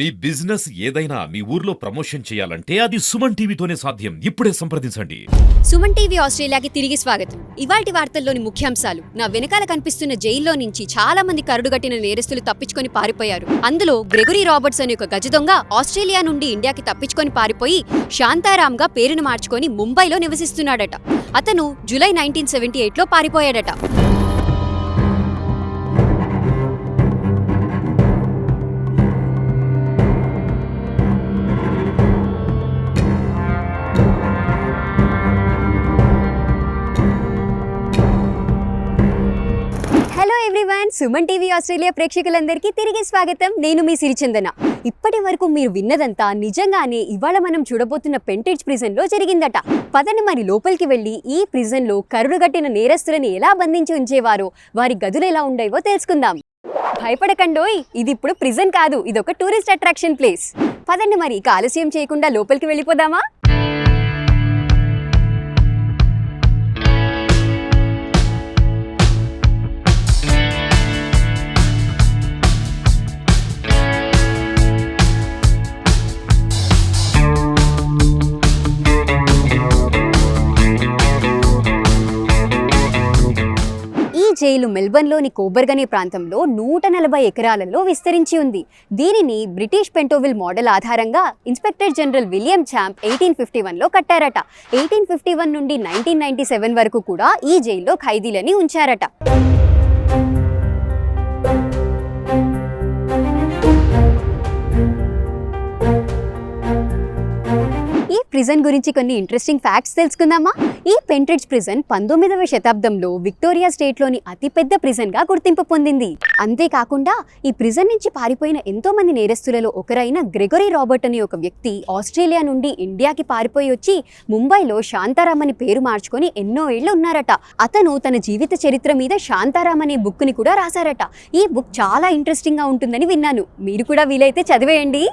మీ business ఏదైనా మీ ఊర్లో promotion చేయాలంటే అది సుమన్ టీవీతోనే సాధ్యం. ఇప్పుడే సంప్రదించండి. సుమన్ టీవీ ఆస్ట్రేలియాకి తిరిగి స్వాగతం. ఇవాల్టి వార్తల్లోని ముఖ్యాంశాలు. నా వెనకాల కనిపిస్తున్న జైల్లో నుంచి చాలా మంది కరుడుగట్టిన నేరస్తులు తప్పించుకొని పారిపోయారు. అందులో గ్రెగరీ రాబర్ట్స్ అనే ఒక గజ దొంగ ఆస్ట్రేలియా నుండి ఇండియాకి తప్పించుకొని పారిపోయి శాంతారామ్ గా పేరును మార్చుకొని ముంబైలో నివసిస్తున్నాడట. అతను జూలై 1978లో పారిపోయాడట. సుమన్ టీవీ ఆస్ట్రేలియా ప్రేక్షకులందరికీ తిరిగి స్వాగతం. నేను మీ సిరిచందన. ఇప్పటి వరకు మీరు విన్నదంతా నిజంగానే ఇవాళ మనం చూడబోతున్న పెంటేజ్ ప్రిజన్ లో జరిగిందట. పదని మరి లోపలికి వెళ్లి ఈ ప్రిజన్ లో కరుడుగట్టిన నేరస్తులని ఎలా బంధించి ఉంచేవారో, వారి గదులు ఎలా ఉండేవో తెలుసుకుందాం. భయపడకండోయ్, ఇది ఇప్పుడు ప్రిజన్ కాదు, ఇదొక టూరిస్ట్ అట్రాక్షన్ ప్లేస్. పదండి మరి ఇక ఆలస్యం చేయకుండా లోపలికి వెళ్ళిపోదామా? జైలు మెల్బర్న్లోని కోబర్గ్ అనే ప్రాంతంలో 140 ఎకరాలలో విస్తరించి ఉంది. దీనిని బ్రిటిష్ పెంటోవిల్ మోడల్ ఆధారంగా ఇన్స్పెక్టర్ జనరల్ విలియం ఛాంప్ 1851లో కట్టారట. 1851 నుండి 1997 వరకు కూడా ఈ జైల్లో ఖైదీలని ఉంచారట. ఈ ప్రిజన్ గురించి కొన్ని ఇంట్రెస్టింగ్ ఫ్యాక్ట్స్ తెలుసుకుందామా? ఈ పెంట్రిడ్జ్ ప్రిజన్ 19వ శతాబ్దంలో విక్టోరియా స్టేట్లోని అతిపెద్ద ప్రిజన్గా గుర్తింపు పొందింది. అంతేకాకుండా ఈ ప్రిజన్ నుంచి పారిపోయిన ఎంతో మంది నేరస్తులలో ఒకరైన గ్రెగరీ రాబర్ట్ అనే ఒక వ్యక్తి ఆస్ట్రేలియా నుండి ఇండియాకి పారిపోయి వచ్చి ముంబైలో శాంతారామ్ అని పేరు మార్చుకొని ఎన్నో ఏళ్లు ఉన్నారట. అతను తన జీవిత చరిత్ర మీద శాంతారామ్ అనే బుక్ ని కూడా రాశారట. ఈ బుక్ చాలా ఇంట్రెస్టింగ్ గా ఉంటుందని విన్నాను. మీరు కూడా వీలైతే చదివేయండి.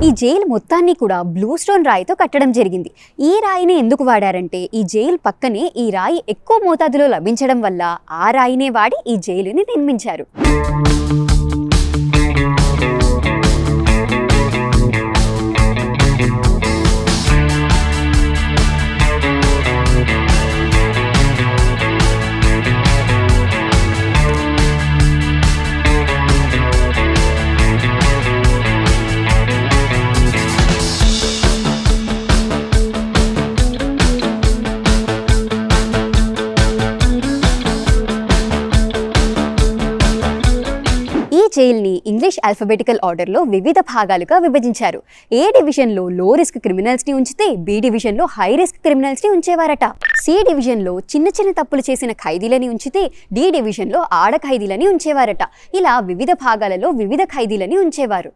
ఈ జైలు మొత్తాన్ని కూడా బ్లూ స్టోన్ రాయితో కట్టడం జరిగింది. ఈ రాయిని ఎందుకు వాడారంటే ఈ జైలు పక్కనే ఈ రాయి ఎక్కువ మోతాదులో లభించడం వల్ల ఆ రాయినే వాడి ఈ జైలుని నిర్మించారు. జైల్ని ఇంగ్లీష్ ఆల్ఫబెటికల్ ఆర్డర్లో వివిధ భాగాలుగా విభజించారు. ఏ డివిజన్లో లో రిస్క్ క్రిమినల్స్ని ఉంచితే బి డివిజన్లో హై రిస్క్ క్రిమినల్స్ని ఉంచేవారట. సి డివిజన్లో చిన్న చిన్న తప్పులు చేసిన ఖైదీలని ఉంచితే డి డివిజన్లో ఆడ ఖైదీలని ఉంచేవారట. ఇలా వివిధ భాగాలలో వివిధ ఖైదీలని ఉంచేవారు.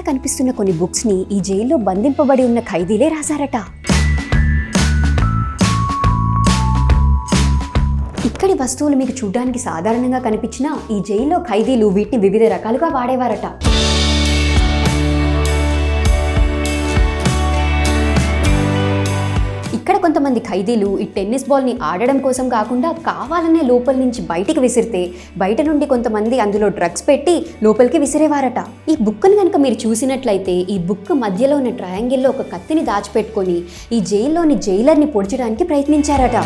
కనిపిస్తున్న కొన్ని బుక్స్ ని ఈ జైల్లో బంధింపబడి ఉన్న ఖైదీలే రాశారట. ఇక్కడి వస్తువులు మీకు చూడడానికి సాధారణంగా కనిపించినా ఈ జైల్లో ఖైదీలు వీటిని వివిధ రకాలుగా వాడేవారట. ఇక్కడ కొంతమంది ఖైదీలు ఈ టెన్నిస్ బాల్ని ఆడడం కోసం కాకుండా కావాలనే లోపల నుంచి బయటికి విసిరితే బయట నుండి కొంతమంది అందులో డ్రగ్స్ పెట్టి లోపలికి విసిరేవారట. ఈ బుక్ని కనుక మీరు చూసినట్లయితే ఈ బుక్ మధ్యలో ఉన్న ట్రయాంగిల్లో ఒక కత్తిని దాచిపెట్టుకొని ఈ జైల్లోని జైలర్ని పొడిచడానికి ప్రయత్నించారట.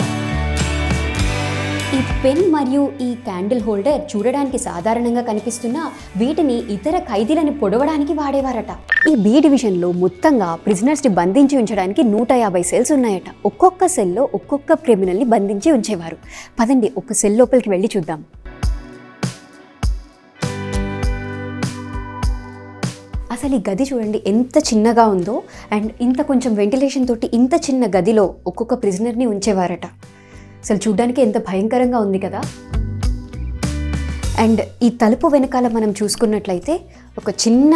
ఈ పెన్ మరియు ఈ క్యాండిల్ హోల్డర్ చూడడానికి సాధారణంగా కనిపిస్తున్నా వీటిని ఇతర ఖైదీలను పొడవడానికి వాడేవారట. ఈ బి డివిజన్లో మొత్తంగా ప్రిజనర్స్ని బంధించి ఉంచడానికి 150 సెల్స్ ఉన్నాయట. ఒక్కొక్క సెల్లో ఒక్కొక్క క్రిమినల్ని బంధించి ఉంచేవారు. పదండి ఒక సెల్ లోపలికి వెళ్ళి చూద్దాం. అసలు ఈ గది చూడండి ఎంత చిన్నగా ఉందో, అండ్ ఇంత కొంచెం వెంటిలేషన్ తోటి ఇంత చిన్న గదిలో ఒక్కొక్క ప్రిజనర్ని ఉంచేవారట. అసలు చూడ్డానికి ఎంత భయంకరంగా ఉంది కదా. అండ్ ఈ తలుపు వెనకాల మనం చూసుకున్నట్లయితే ఒక చిన్న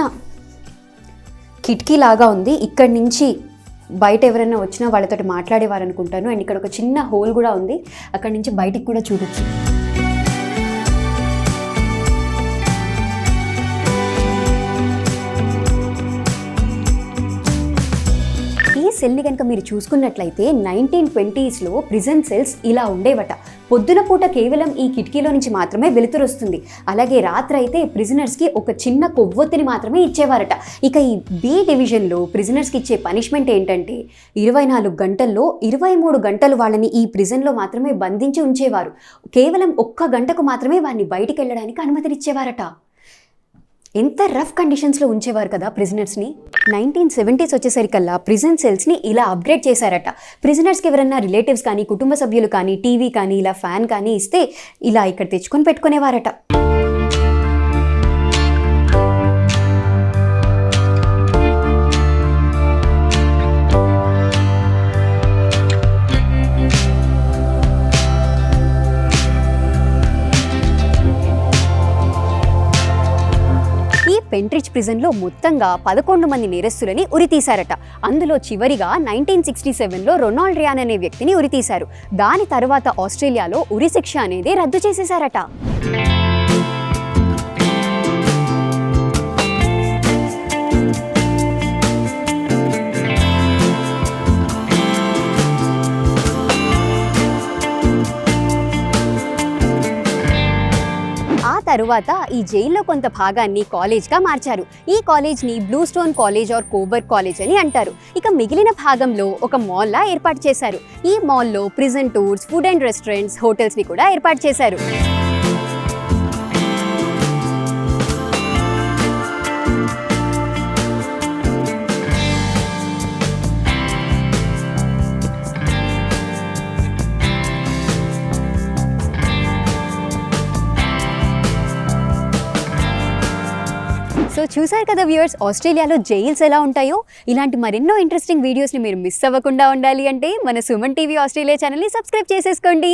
కిటికీ లాగా ఉంది. ఇక్కడి నుంచి బయట ఎవరైనా వచ్చినా వాళ్ళతోటి మాట్లాడేవారు అనుకుంటాను. అండ్ ఇక్కడ ఒక చిన్న హోల్ కూడా ఉంది, అక్కడి నుంచి బయటికి కూడా చూడొచ్చు. ఈ సెల్ని కనుక మీరు చూసుకున్నట్లయితే 1920స్లో ప్రిజన్ సెల్స్ ఇలా ఉండేవట. పొద్దున పూట కేవలం ఈ కిటికీలో నుంచి మాత్రమే వెలుతురు వస్తుంది. అలాగే రాత్రి అయితే ప్రిజనర్స్కి ఒక చిన్న కొవ్వొత్తిని మాత్రమే ఇచ్చేవారట. ఇక ఈ బి డివిజన్లో ప్రిజనర్స్కి ఇచ్చే పనిష్మెంట్ ఏంటంటే 24 గంటల్లో 23 గంటలు వాళ్ళని ఈ ప్రిజన్లో మాత్రమే బంధించి ఉంచేవారు. కేవలం 1 గంటకు మాత్రమే వారిని బయటికి వెళ్ళడానికి అనుమతినిచ్చేవారట. ఎంత రఫ్ కండిషన్స్లో ఉంచేవారు కదా ప్రిజనర్స్ని. 1970s వచ్చేసరికల్లా ప్రిజన్ సెల్స్ని ఇలా అప్గ్రేడ్ చేశారట. ప్రిజనర్స్కి ఎవరన్నా రిలేటివ్స్ కానీ కుటుంబ సభ్యులు కానీ టీవీ కానీ ఇలా ఫ్యాన్ కానీ ఇస్తే ఇలా ఇక్కడ తెచ్చుకొని పెట్టుకునేవారట. పెంట్రిడ్జ్ ప్రిజన్లో మొత్తంగా 11 మంది నేరస్తులని ఉరితీశారట. అందులో చివరిగా 1967లో రొనాల్డ్ రియాన్ అనే వ్యక్తిని ఉరితీశారు. దాని తర్వాత ఆస్ట్రేలియాలో ఉరి శిక్ష అనేది రద్దు చేసేశారట. తరువాత ఈ జైల్లో కొంత భాగాన్ని కాలేజ్గా మార్చారు. ఈ కాలేజ్ని బ్లూ స్టోన్ కాలేజ్ ఆర్ కోబర్ కాలేజ్ అని అంటారు. ఇక మిగిలిన భాగంలో ఒక మాల్లా ఏర్పాటు చేశారు. ఈ మాల్లో prison tours, food and restaurants, హోటల్స్ని కూడా ఏర్పాటు చేశారు. సో చూసారు కదా వ్యూవర్స్, ఆస్ట్రేలియాలో జైల్స్ ఎలా ఉంటాయో. ఇలాంటి మరెన్నో ఇంట్రెస్టింగ్ వీడియోస్ని మీరు మిస్ అవ్వకుండా ఉండాలి అంటే మన సుమన్ టీవీ ఆస్ట్రేలియా ఛానల్ని సబ్స్క్రైబ్ చేసేసుకోండి.